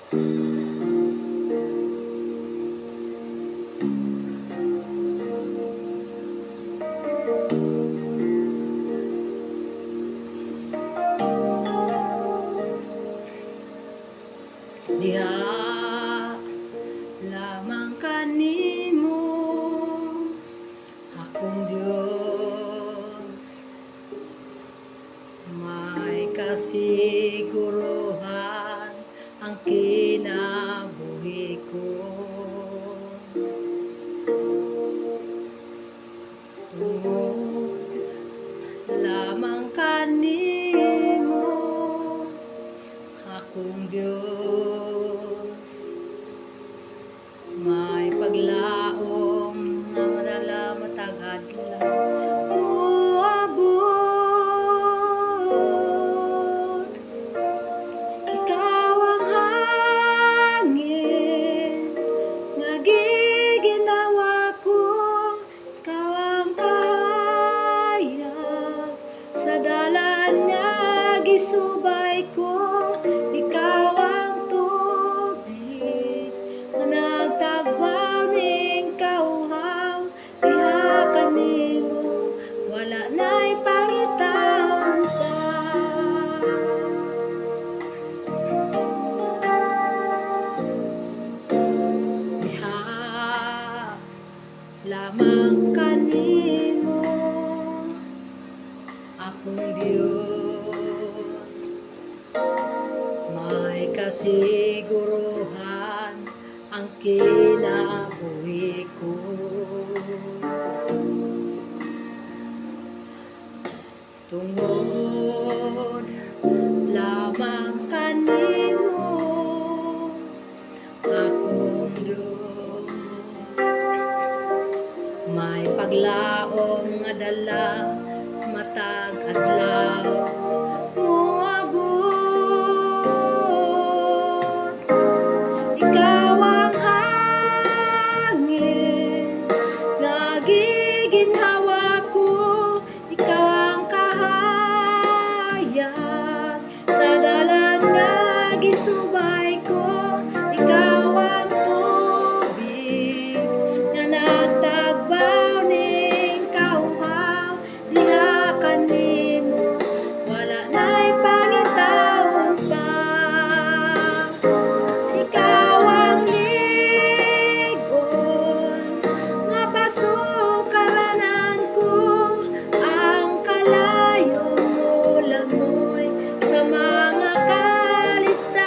Diha lamang kanimo akong Dios, may kasiguruhan ang kinabuhi ko. Tungod lamang kanimo akong Dios, may paglaom nga madala matag adlaw moabot. Ikaw ang hangin nga giginawa ko, ikaw ang kahayag sa dalan nga gisubay ko. Ikaw ang tubig nga nagtagbaw ning kauhaw, diha kanimo wala na'y pangitaon pa. Diha lamang kanimo akong Dios, may kasiguruhan ang kinabuhi ko. Tungod lamang kanimo akong Dios, may paglaom nga dala matag adlaw moabot. Ikaw ang hangin nga giginhawa ko, ikaw ang kahayag sa dalan nga gisubay